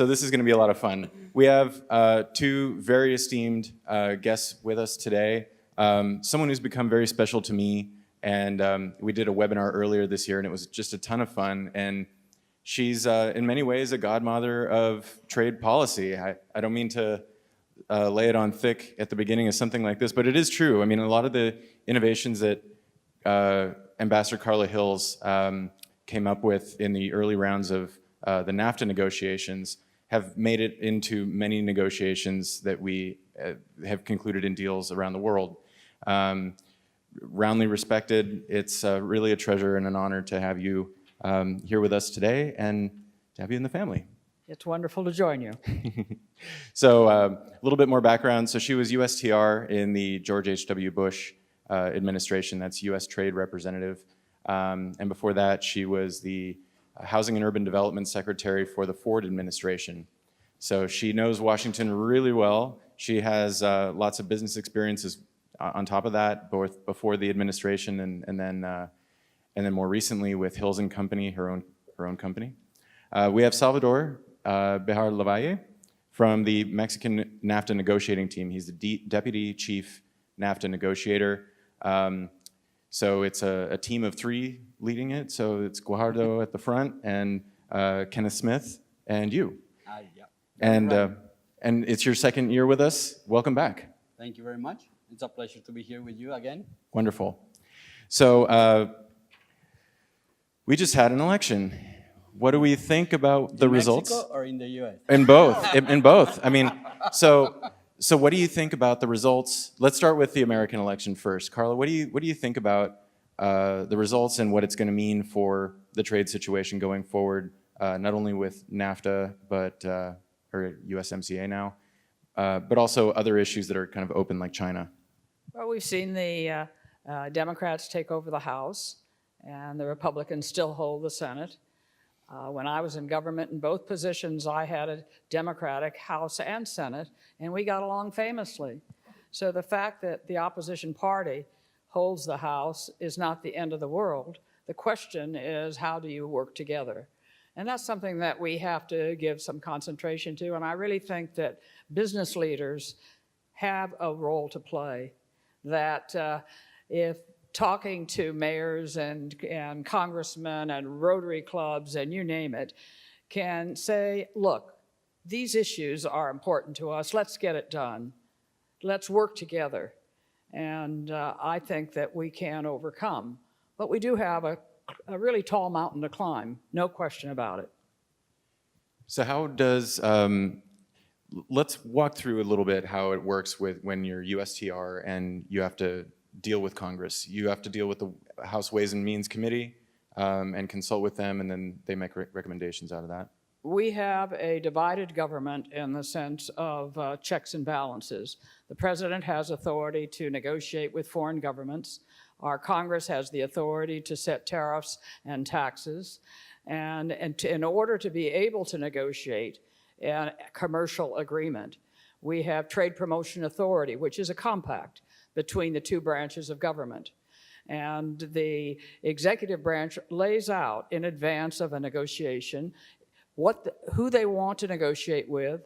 So this is going to be a lot of fun. We have two very esteemed guests with us today. Someone who's become very special to me, and we did a webinar earlier this year, and it was just a ton of fun. And she's, in many ways, a godmother of trade policy. I don't mean to lay it on thick at the beginning of something like this, but it is true. I mean, a lot of the innovations that Ambassador Carla Hills came up with in the early rounds of the NAFTA negotiations have made it into many negotiations that we have concluded in deals around the world. Roundly respected, it's really a treasure and an honor to have you here with us today and to have you in the family. It's wonderful to join you. So a little bit more background. So she was USTR in the George H.W. Bush administration. That's U.S. Trade Representative. And before that, she was the Housing and Urban Development Secretary for the Ford administration. So she knows Washington really well. She has lots of business experiences on top of that, both before the administration and then more recently with Hills and Company, her own company. We have Salvador Bejar Lavalle from the Mexican NAFTA negotiating team. He's the Deputy Chief NAFTA negotiator. So it's a team of three leading it. So it's Guajardo at the front, and Kenneth Smith, and you. Yeah. And it's your second year with us. Welcome back. Thank you very much. It's a pleasure to be here with you again. Wonderful. So we just had an election. What do we think about the results? In Mexico or in the U.S.? In both. In both. I mean, so what do you think about the results? Let's start with the American election first. Carla, what do you think about the results and what it's going to mean for the trade situation going forward, not only with NAFTA or USMCA now, but also other issues that are kind of open like China? Well, we've seen the Democrats take over the House, and the Republicans still hold the Senate. When I was in government in both positions, I had a Democratic House and Senate, and we got along famously. So the fact that the opposition party holds the House is not the end of the world. The question is, how do you work together? And that's something that we have to give some concentration to, and I really think that business leaders have a role to play, that if talking to mayors and congressmen and Rotary clubs and you name it, can say, look, these issues are important to us, let's get it done. Let's work together. And I think that we can overcome. But we do have a really tall mountain to climb, no question about it. So how does, let's walk through a little bit how it works with when you're USTR and you have to deal with Congress. You have to deal with the House Ways and Means Committee and consult with them, and then they make recommendations out of that. We have a divided government in the sense of checks and balances. The president has authority to negotiate with foreign governments. Our Congress has the authority to set tariffs and taxes. And in order to be able to negotiate a commercial agreement, we have Trade Promotion Authority, which is a compact between the two branches of government. And the executive branch lays out in advance of a negotiation who they want to negotiate with,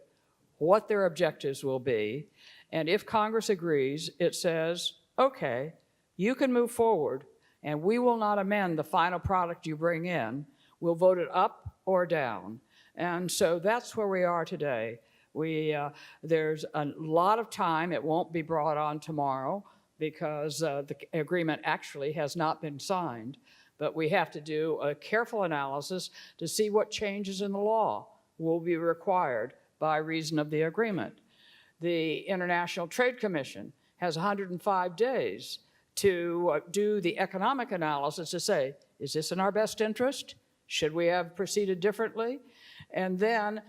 what their objectives will be, and if Congress agrees, it says, okay, you can move forward, and we will not amend the final product you bring in. We'll vote it up or down. And so that's where we are today. There's a lot of time. It won't be brought on tomorrow because the agreement actually has not been signed. But we have to do a careful analysis to see what changes in the law will be required by reason of the agreement. The International Trade Commission has 105 days to do the economic analysis to say, is this in our best interest? Should we have proceeded differently? And then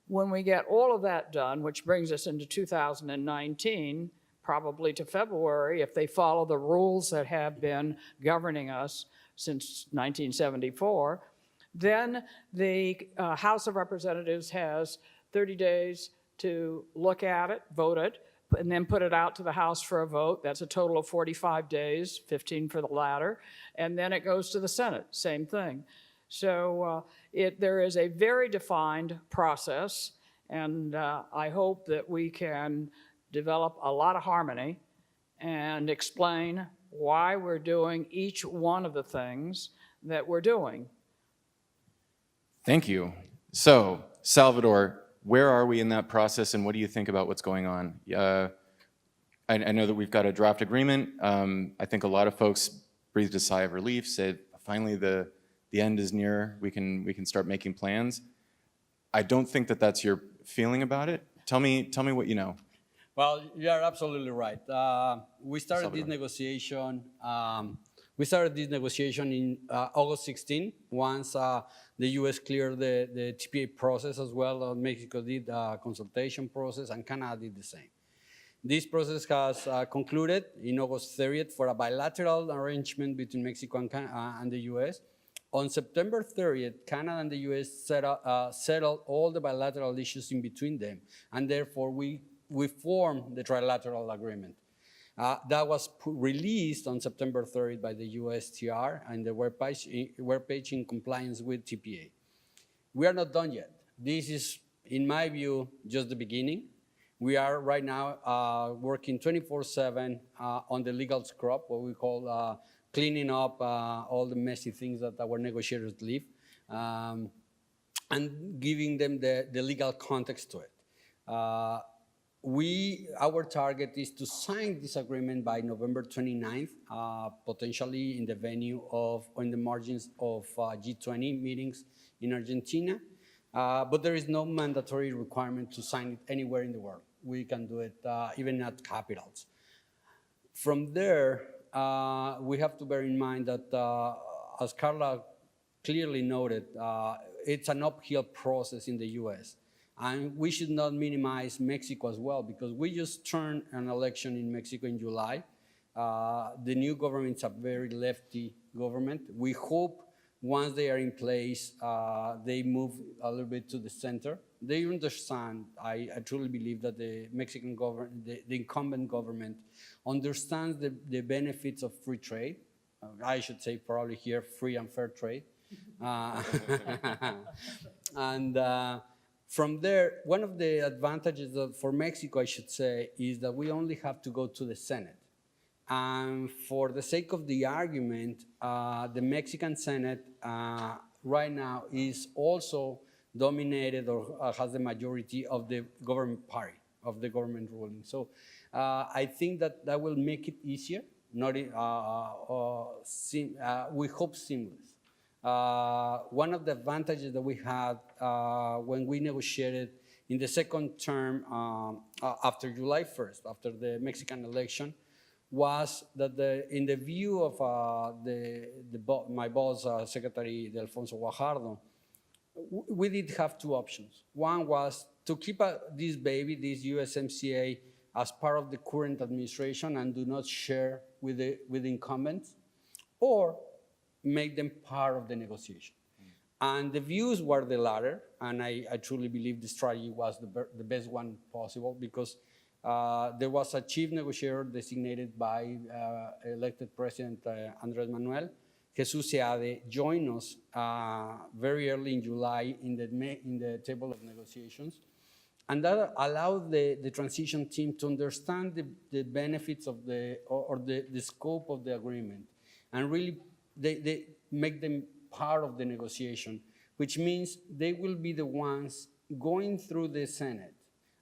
when we get all of that done, which brings us into 2019, probably to February, if they follow the rules that have been governing us since 1974, then the House of Representatives has 30 days to look at it, vote it, and then put it out to the House for a vote. That's a total of 45 days, 15 for the latter. And then it goes to the Senate, same thing. So there is a very defined process, And I hope that we can develop a lot of harmony and explain why we're doing each one of the things that we're doing. Thank you. So, Salvador, where are we in that process, and what do you think about what's going on? I know that we've got a draft agreement. I think a lot of folks breathed a sigh of relief, said, finally the end is near, we can start making plans. I don't think that that's your feeling about it. Tell me what you know. Well, you are absolutely right. We started this negotiation. We started this negotiation in August 16, once the U.S. cleared the TPA process as well. Mexico did a consultation process, and Canada did the same. This process has concluded in August 30th for a bilateral arrangement between Mexico and the U.S. On September 30th, Canada and the U.S. settled all the bilateral issues in between them, and therefore we formed the trilateral agreement. That was released on September 30th by the USTR and the webpage in compliance with TPA. We are not done yet. This is, in my view, just the beginning. We are right now working 24/7 on the legal scrub, what we call cleaning up all the messy things that our negotiators leave, and giving them the legal context to it. Our target is to sign this agreement by November 29th, potentially in the venue of, on the margins of G20 meetings in Argentina. But there is no mandatory requirement to sign it anywhere in the world. We can do it even at capitals. From there, we have to bear in mind that, as Carla clearly noted, it's an uphill process in the US. And we should not minimize Mexico as well, because we just turned an election in Mexico in July. The new government's a very lefty government. We hope once they are in place, they move a little bit to the center. They understand, I truly believe that the Mexican government, the incumbent government, understands the benefits of free trade. I should say probably here, free and fair trade. And from there, one of the advantages for Mexico, I should say, is that we only have to go to the Senate. And for the sake of the argument, the Mexican Senate right now is also dominated or has the majority of the government party, of the government ruling. So I think that will make it easier, not we hope seamless. One of the advantages that we had when we negotiated in the second term after July 1st, after the Mexican election, was that in the view of my boss, Secretary Alfonso Guajardo, we did have two options. One was to keep this baby, this USMCA, as part of the current administration and do not share with the incumbents, or make them part of the negotiation. And the views were the latter, and I truly believe the strategy was the best one possible, because there was a chief negotiator designated by elected President Andrés Manuel. Jesus Seade joined us very early in July in the table of negotiations. And that allowed the transition team to understand the benefits of the scope of the agreement, and really they make them part of the negotiation, which means they will be the ones going through the Senate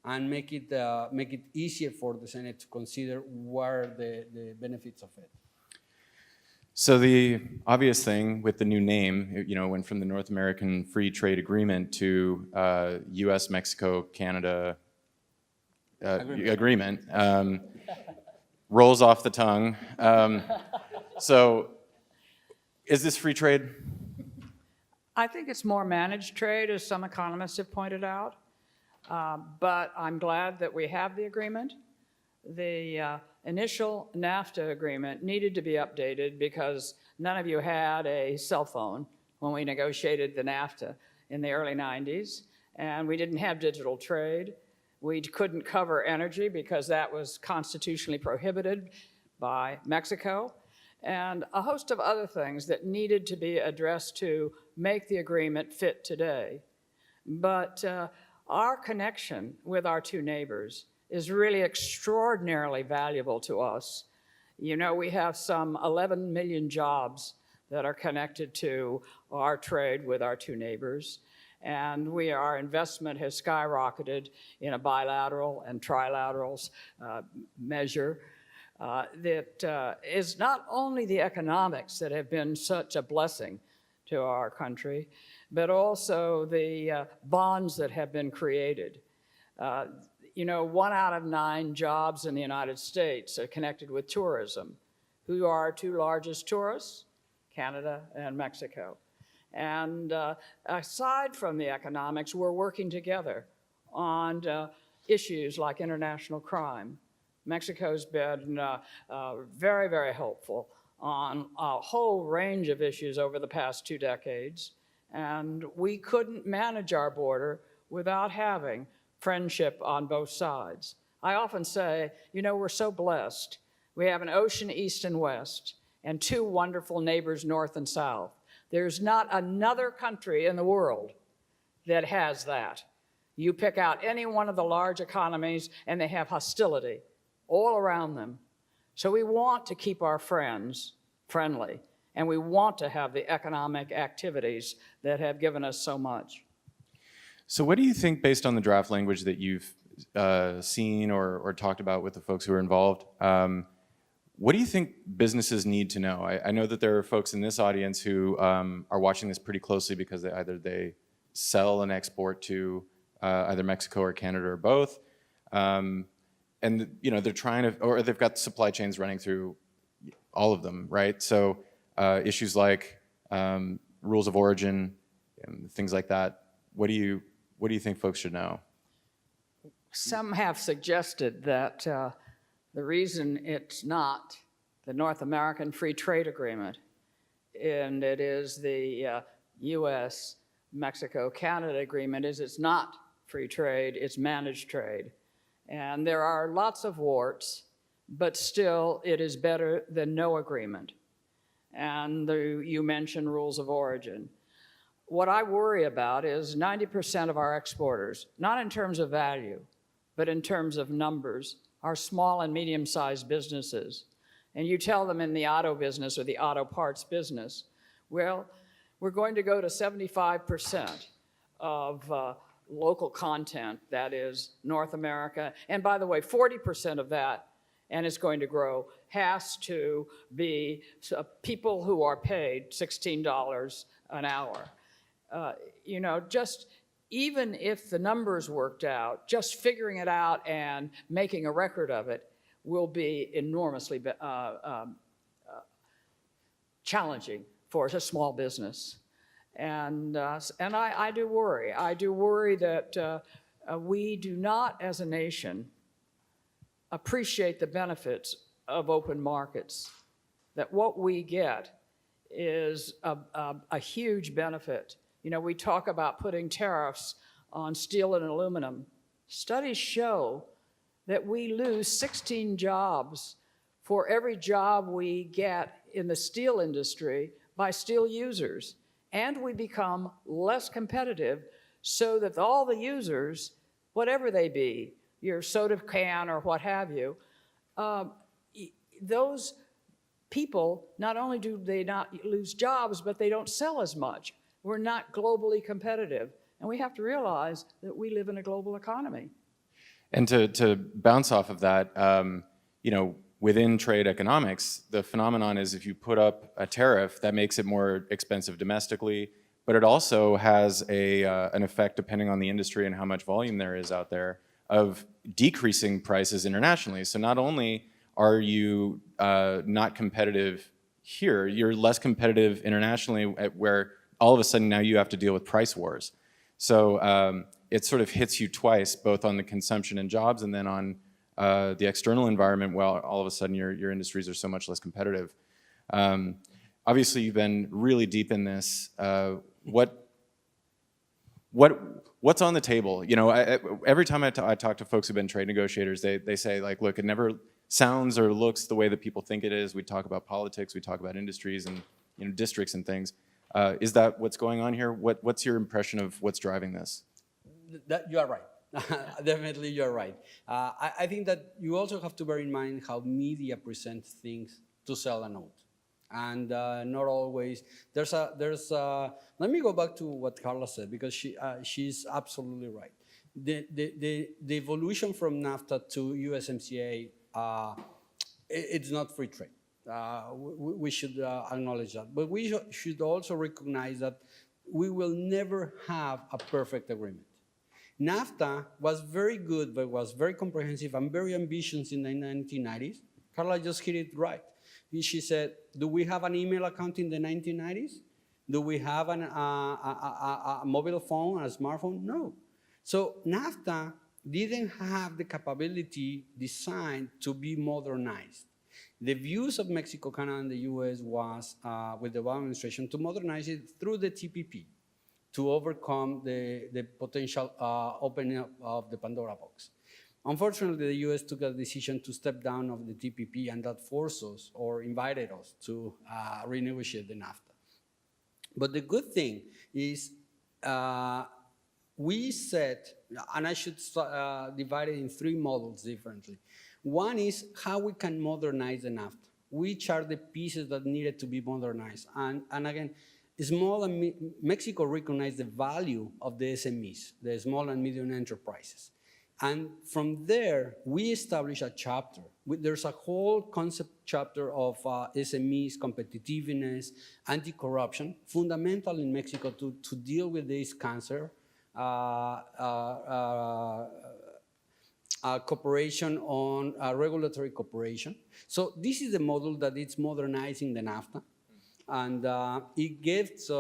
and make it easier for the Senate to consider what are the benefits of it. So the obvious thing with the new name, went from the North American Free Trade Agreement to U.S., Mexico, Canada agreement. Rolls off the tongue. So is this free trade? I think it's more managed trade, as some economists have pointed out. But I'm glad that we have the agreement. The initial NAFTA agreement needed to be updated because none of you had a cell phone when we negotiated the NAFTA in the early 90s, and we didn't have digital trade. We couldn't cover energy because that was constitutionally prohibited by Mexico, and a host of other things that needed to be addressed to make the agreement fit today. But Our connection with our two neighbors is really extraordinarily valuable to us. You know, we have some 11 million jobs that are connected to our trade with our two neighbors. And our investment has skyrocketed in a bilateral and trilaterals measure that is not only the economics that have been such a blessing to our country, but also the bonds that have been created. You know, 1 out of 9 jobs in the United States are connected with tourism. Who are our two largest tourists? Canada and Mexico. And aside from the economics, we're working together on issues like international crime. Mexico's been very, very helpful on a whole range of issues over the past 2 decades. And we couldn't manage our border without having friendship on both sides. I often say, you know, we're so blessed. We have an ocean east and west, and 2 wonderful neighbors north and south. There's not another country in the world that has that. You pick out any one of the large economies, and they have hostility all around them. So we want to keep our friends friendly, and we want to have the economic activities that have given us so much. So what do you think, based on the draft language that you've seen or talked about with the folks who are involved, what do you think businesses need to know? I know that there are folks in this audience who are watching this pretty closely because either they sell and export to either Mexico or Canada or both, and you know they're trying to, or they've got supply chains running through all of them, right? So issues like rules of origin and things like that. What do you think folks should know? Some have suggested that the reason it's not the North American Free Trade Agreement, and it is the U.S.-Mexico-Canada agreement, is it's not free trade, it's managed trade. And there are lots of warts, but still it is better than no agreement. And you mentioned rules of origin. What I worry about is 90% of our exporters, not in terms of value, but in terms of numbers, are small and medium-sized businesses. And you tell them in the auto business or the auto parts business, well, we're going to go to 75% of local content, that is North America. And by the way, 40% of that, and it's going to grow, has to be people who are paid $16 an hour. You know, just even if the numbers worked out, just figuring it out and making a record of it will be enormously challenging for a small business. And I do worry. I do worry that we do not, as a nation, appreciate the benefits of open markets, that what we get is a huge benefit. You know, we talk about putting tariffs on steel and aluminum. Studies show that we lose 16 jobs for every job we get in the steel industry by steel users. And we become less competitive so that all the users, whatever they be, your soda can or what have you, those people, not only do they not lose jobs, but they don't sell as much. We're not globally competitive. And we have to realize that we live in a global economy. And to bounce off of that, you know, within trade economics, the phenomenon is if you put up a tariff, that makes it more expensive domestically, but it also has an effect, depending on the industry and how much volume there is out there, of decreasing prices internationally. So not only are you not competitive here, you're less competitive internationally, where all of a sudden now you have to deal with price wars. So it sort of hits you twice, both on the consumption and jobs, and then on the external environment, well, all of a sudden your industries are so much less competitive. Obviously, you've been really deep in this. What's on the table? You know, every time I talk to folks who've been trade negotiators, they say, like, look, it never sounds or looks the way that people think it is. We talk about politics, we talk about industries and, you know, districts and things. Is that what's going on here? What's your impression of what's driving this? You are right. Definitely, you're right. I think that you also have to bear in mind how media presents things to sell a note, and not always. Let me go back to what Carla said, because she's absolutely right. The evolution from NAFTA to USMCA, it's not free trade. We should acknowledge that, but we should also recognize that we will never have a perfect agreement. NAFTA was very good, but was very comprehensive and very ambitious in the 1990s. Carla just hit it right. She said, do we have an email account in the 1990s? Do we have a mobile phone, a smartphone? No. So NAFTA didn't have the capability designed to be modernized. The views of Mexico, Canada, and the US was, with the Obama administration, to modernize it through the TPP, to overcome the potential opening up of the Pandora box. Unfortunately, the US took a decision to step down of the TPP, and that forced us or invited us to renegotiate the NAFTA. But the good thing is we said, and I should divide it in 3 models differently. One is how we can modernize the NAFTA. Which are the pieces that needed to be modernized? And again, Mexico recognized the value of the SMEs, the small and medium enterprises. And from there, we established a chapter. There's a whole concept chapter of SMEs, competitiveness, anti-corruption, fundamental in Mexico to deal with this cancer, cooperation on regulatory cooperation. So this is the model that it's modernizing the NAFTA. And it gets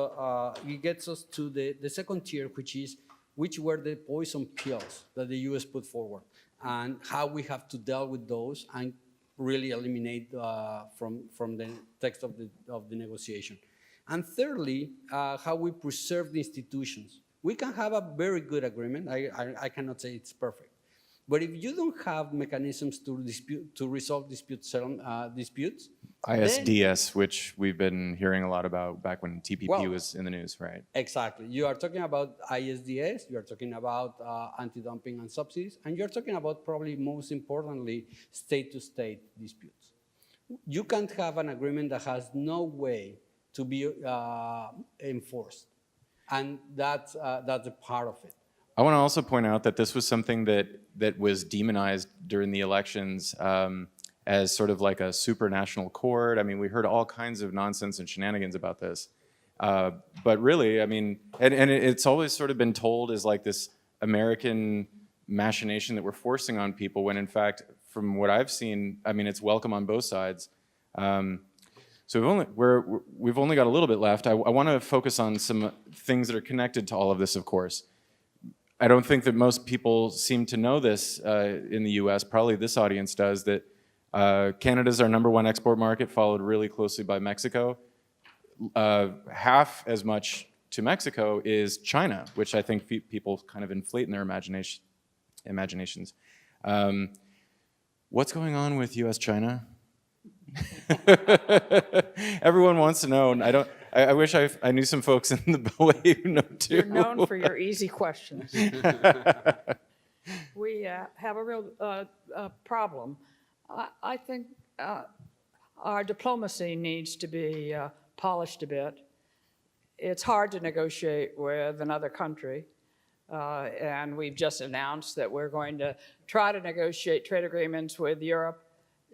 us to the second tier, which were the poison pills that the US put forward, and how we have to deal with those and really eliminate from the text of the negotiation. And thirdly, how we preserve the institutions. We can have a very good agreement. I cannot say it's perfect. But if you don't have mechanisms to resolve disputes, ISDS, which we've been hearing a lot about back when TPP was in the news, right? Exactly. You are talking about ISDS, you are talking about anti-dumping and subsidies, and you're talking about, probably most importantly, state-to-state disputes. You can't have an agreement that has no way to be enforced, and that's a part of it. I want to also point out that this was something that was demonized during the elections as sort of like a supranational court. I mean, we heard all kinds of nonsense and shenanigans about this. But really, I mean, and it's always sort of been told as like this American machination that we're forcing on people, when in fact, from what I've seen, I mean, it's welcome on both sides. So we've only got a little bit left. I want to focus on some things that are connected to all of this, of course. I don't think that most people seem to know this in the US, probably this audience does, that Canada's our #1 export market, followed really closely by Mexico. Half as much to Mexico is China, which I think people kind of inflate in their imaginations. What's going on with US-China? Everyone wants to know, and I wish I knew some folks in the Beltway who know too. You're known for your easy questions. We have a real problem. I think our diplomacy needs to be polished a bit. It's hard to negotiate with another country, and we've just announced that we're going to try to negotiate trade agreements with Europe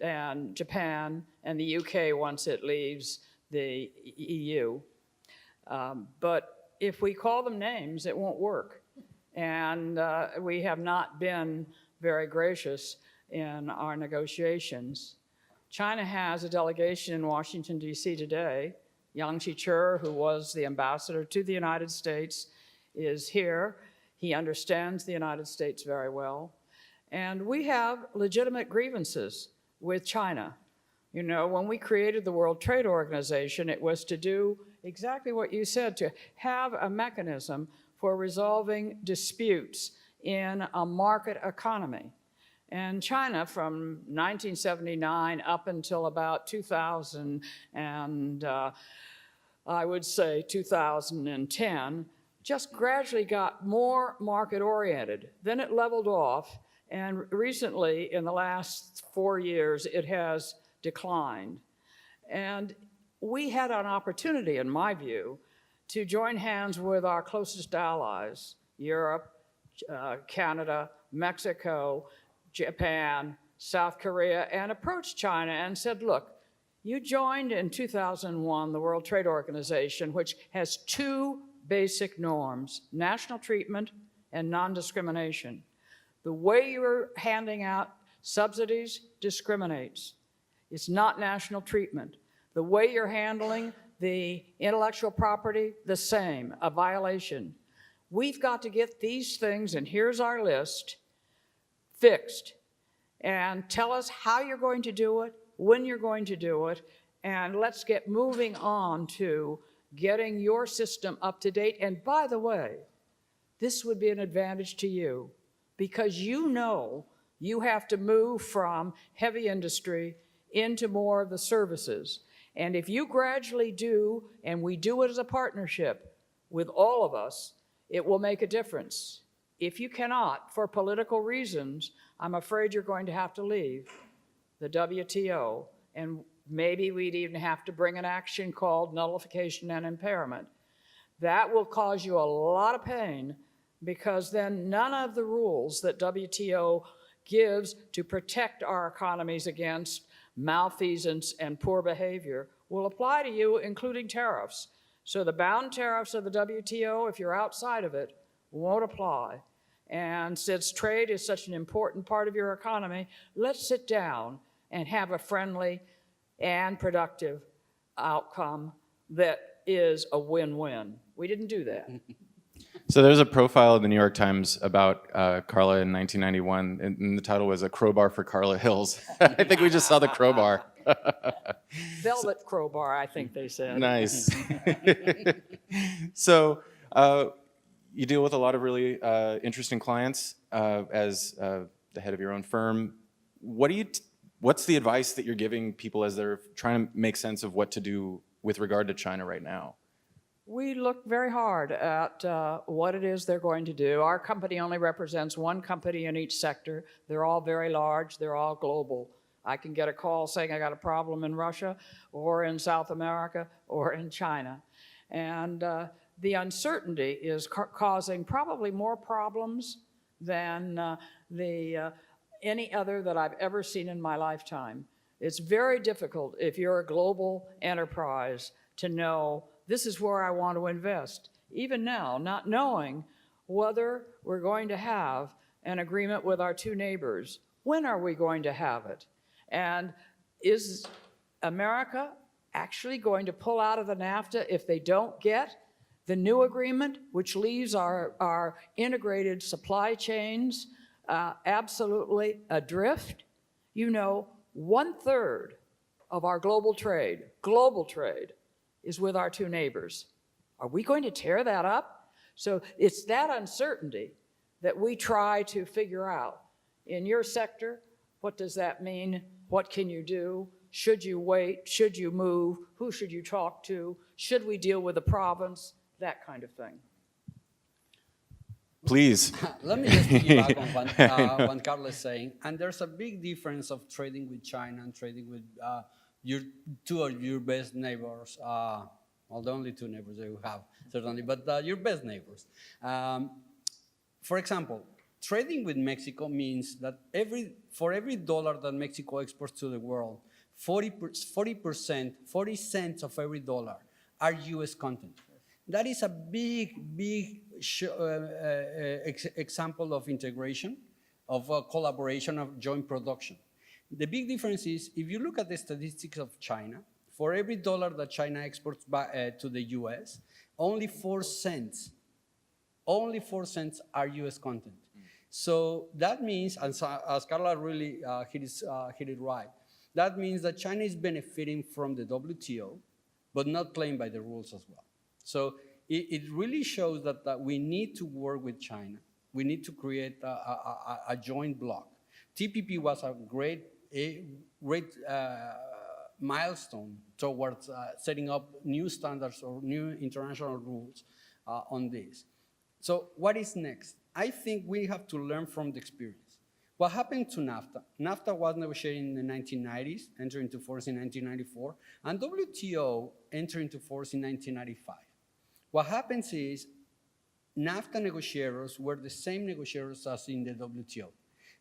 and Japan and the UK once it leaves the EU. But if we call them names, it won't work. And we have not been very gracious in our negotiations. China has a delegation in Washington, D.C. today. Yang Chichur, who was the ambassador to the United States, is here. He understands the United States very well. And we have legitimate grievances with China. You know, when we created the World Trade Organization, it was to do exactly what you said, to have a mechanism for resolving disputes in a market economy. And China, from 1979 up until about 2000, and I would say 2010, just gradually got more market-oriented. Then it leveled off, and recently, in the last 4 years, it has declined. And we had an opportunity, in my view, to join hands with our closest allies, Europe, Canada, Mexico, Japan, South Korea, and approached China and said, look, you joined in 2001 the World Trade Organization, which has two basic norms: national treatment and non-discrimination. The way you're handing out subsidies discriminates. It's not national treatment. The way you're handling the intellectual property, the same, a violation. We've got to get these things, and here's our list, fixed. And tell us how you're going to do it, when you're going to do it, and let's get moving on to getting your system up to date. And by the way, this would be an advantage to you, because you know you have to move from heavy industry into more of the services. And if you gradually do, and we do it as a partnership with all of us, it will make a difference. If you cannot, for political reasons, I'm afraid you're going to have to leave the WTO, and maybe we'd even have to bring an action called nullification and impairment. That will cause you a lot of pain, because then none of the rules that WTO gives to protect our economies against malfeasance and poor behavior will apply to you, including tariffs. So the bound tariffs of the WTO, if you're outside of it, won't apply. And since trade is such an important part of your economy, let's sit down and have a friendly and productive outcome that is a win-win. We didn't do that. So there's a profile in the New York Times about Carla in 1991, and the title was "A Crowbar for Carla Hills." I think we just saw the crowbar. Velvet crowbar, I think they said. Nice. So you deal with a lot of really interesting clients as the head of your own firm. What's the advice that you're giving people as they're trying to make sense of what to do with regard to China right now? We look very hard at what it is they're going to do. Our company only represents one company in each sector. They're all very large. They're all global. I can get a call saying I got a problem in Russia or in South America or in China. And the uncertainty is causing probably more problems than any other that I've ever seen in my lifetime. It's very difficult if you're a global enterprise to know this is where I want to invest. Even now, not knowing whether we're going to have an agreement with our two neighbors. When are we going to have it? And is America actually going to pull out of the NAFTA if they don't get the new agreement, which leaves our integrated supply chains absolutely adrift? You know, 1/3 of our global trade, is with our two neighbors. Are we going to tear that up? So it's that uncertainty that we try to figure out. In your sector, what does that mean? What can you do? Should you wait? Should you move? Who should you talk to? Should we deal with the province? That kind of thing. Please. Let me just piggyback on what Carla is saying. And there's a big difference of trading with China and trading with your two of your best neighbors, well, the only two neighbors that you have, certainly, but your best neighbors. For example, trading with Mexico means that for every dollar that Mexico exports to the world, 40 cents of every dollar are US content. That is a big example of integration, of collaboration, of joint production. The big difference is, if you look at the statistics of China, for every dollar that China exports to the US, only 4 cents are US content. So that means, and so, as Carla really hit it right, that means that China is benefiting from the WTO, but not playing by the rules as well. So it really shows that we need to work with China. We need to create a joint bloc. TPP was a great milestone towards setting up new standards or new international rules on this. So what is next? I think we have to learn from the experience. What happened to NAFTA? NAFTA was negotiated in the 1990s, entered into force in 1994, and WTO entered into force in 1995. What happens is NAFTA negotiators were the same negotiators as in the WTO.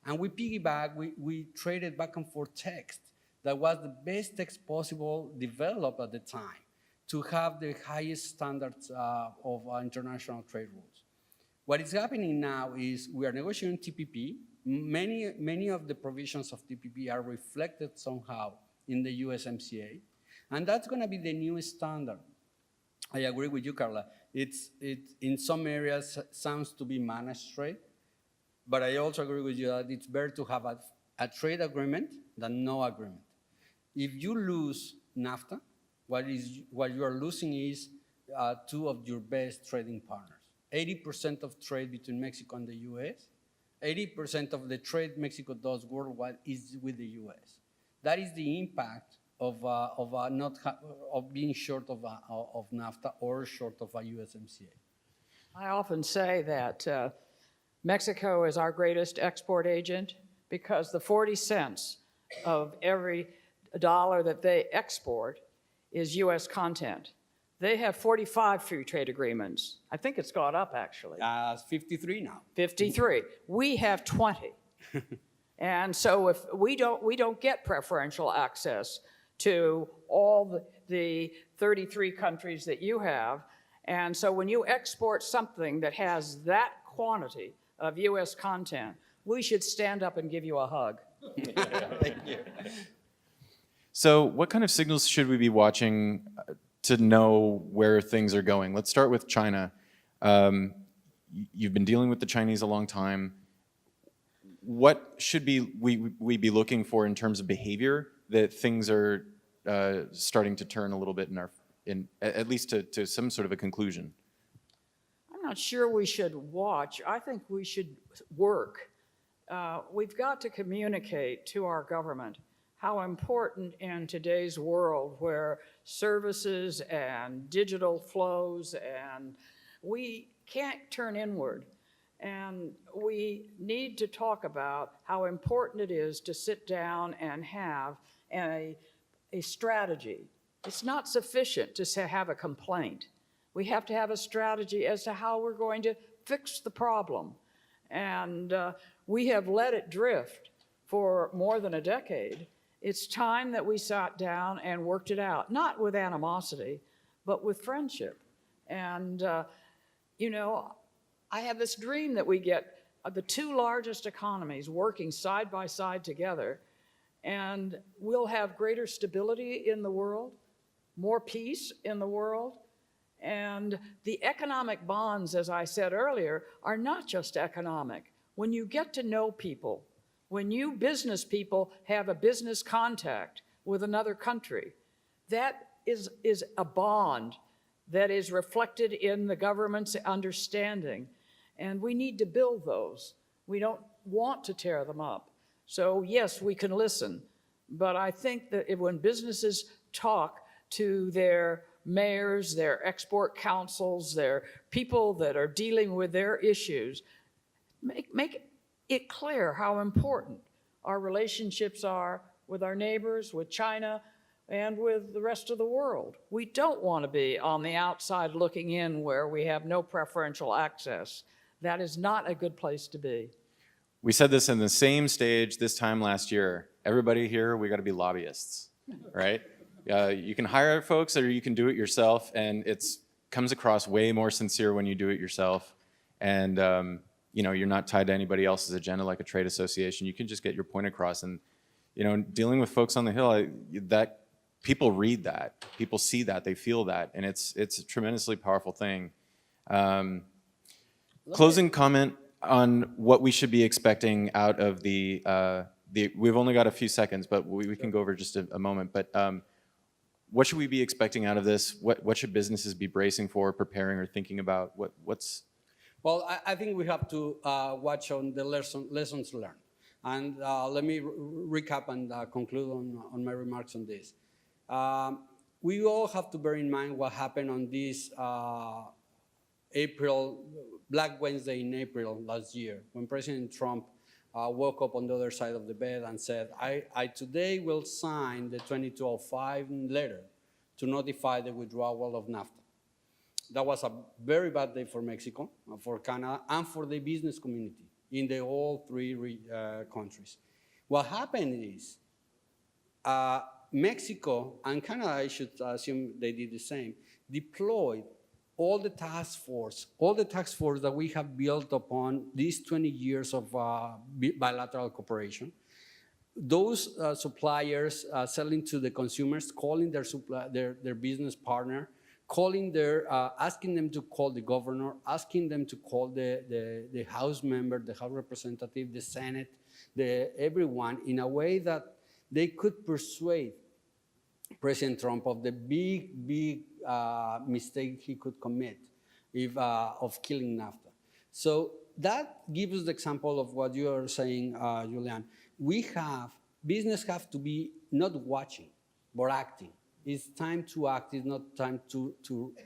And we piggyback, we traded back and forth text that was the best text possible developed at the time to have the highest standards of international trade rules. What is happening now is we are negotiating TPP. Many of the provisions of TPP are reflected somehow in the USMCA, and that's going to be the new standard. I agree with you, Carla. It's in some areas sounds to be managed trade, but I also agree with you that it's better to have a trade agreement than no agreement. If you lose NAFTA, what you are losing is two of your best trading partners. 80% of trade between Mexico and the US, 80% of the trade Mexico does worldwide is with the US. That is the impact of being short of NAFTA or short of a USMCA. I often say that Mexico is our greatest export agent because the 40 cents of every dollar that they export is US content. They have 45 free trade agreements. I think it's gone up, actually. 53 now. 53. We have 20. And so if we don't get preferential access to all the 33 countries that you have. And so when you export something that has that quantity of US content, we should stand up and give you a hug. Thank you. So what kind of signals should we be watching to know where things are going? Let's start with China. You've been dealing with the Chinese a long time. What should we be looking for in terms of behavior that things are starting to turn a little bit at least to some sort of a conclusion? I'm not sure we should watch. I think we should work. We've got to communicate to our government how important in today's world where services and digital flows and we can't turn inward. And we need to talk about how important it is to sit down and have a strategy. It's not sufficient to have a complaint. We have to have a strategy as to how we're going to fix the problem. And we have let it drift for more than a decade. It's time that we sat down and worked it out, not with animosity, but with friendship. And, you know, I have this dream that we get the two largest economies working side by side together, and we'll have greater stability in the world, more peace in the world, and the economic bonds, as I said earlier, are not just economic. When you get to know people, when you business people have a business contact with another country, that is a bond that is reflected in the government's understanding. And we need to build those. We don't want to tear them up. So yes, we can listen, but I think that when businesses talk to their mayors, their export councils, their people that are dealing with their issues, make it clear how important our relationships are with our neighbors, with China, and with the rest of the world. We don't want to be on the outside looking in where we have no preferential access. That is not a good place to be. We said this in the same stage this time last year. Everybody here, we got to be lobbyists, right? You can hire folks or you can do it yourself, and it comes across way more sincere when you do it yourself. And you know, you're not tied to anybody else's agenda like a trade association. You can just get your point across. And you know, dealing with folks on the Hill, that people read that, people see that, they feel that, and it's a tremendously powerful thing. Closing comment on what we should be expecting out of the we've only got a few seconds, but we can go over just a moment. But what should we be expecting out of this? What should businesses be bracing for, preparing, or thinking about? What's Well, I think we have to watch on the lessons learned. And let me recap and conclude on my remarks on this. We all have to bear in mind what happened on this Black Wednesday in April last year, when President Trump woke up on the other side of the bed and said, I today will sign the 2205 letter to notify the withdrawal of NAFTA. That was a very bad day for Mexico, for Canada, and for the business community in the all three countries. What happened is Mexico and Canada, I should assume they did the same, deployed all the task force that we have built upon these 20 years of bilateral cooperation. Those suppliers selling to the consumers, calling their business partner, asking them to call the governor, asking them to call the House member, the House representative, the Senate, everyone, in a way that they could persuade President Trump of the big mistake he could commit of killing NAFTA. So that gives us the example of what you are saying, Julian. Business have to be not watching, but acting. It's time to act, it's not time to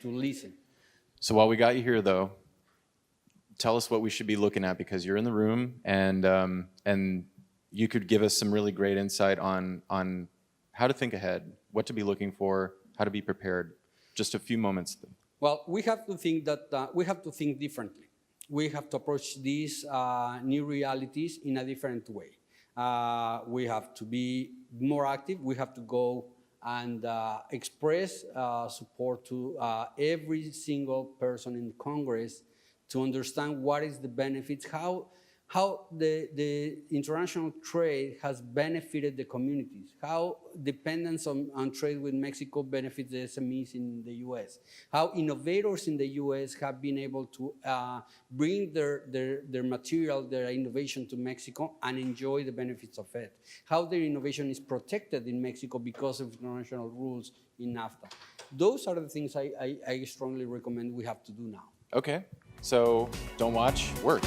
listen. So while we got you here, though, tell us what we should be looking at, because you're in the room, and you could give us some really great insight on how to think ahead, what to be looking for, how to be prepared. Just a few moments. Well, we have to think differently. We have to approach these new realities in a different way. We have to be more active. We have to go and express support to every single person in Congress to understand what is the benefits, how the international trade has benefited the communities, how dependence on trade with Mexico benefits the SMEs in the U.S., how innovators in the U.S. have been able to bring their material, their innovation to Mexico and enjoy the benefits of it, how their innovation is protected in Mexico because of international rules in NAFTA. Those are the things I strongly recommend we have to do now. Okay, so don't watch, work.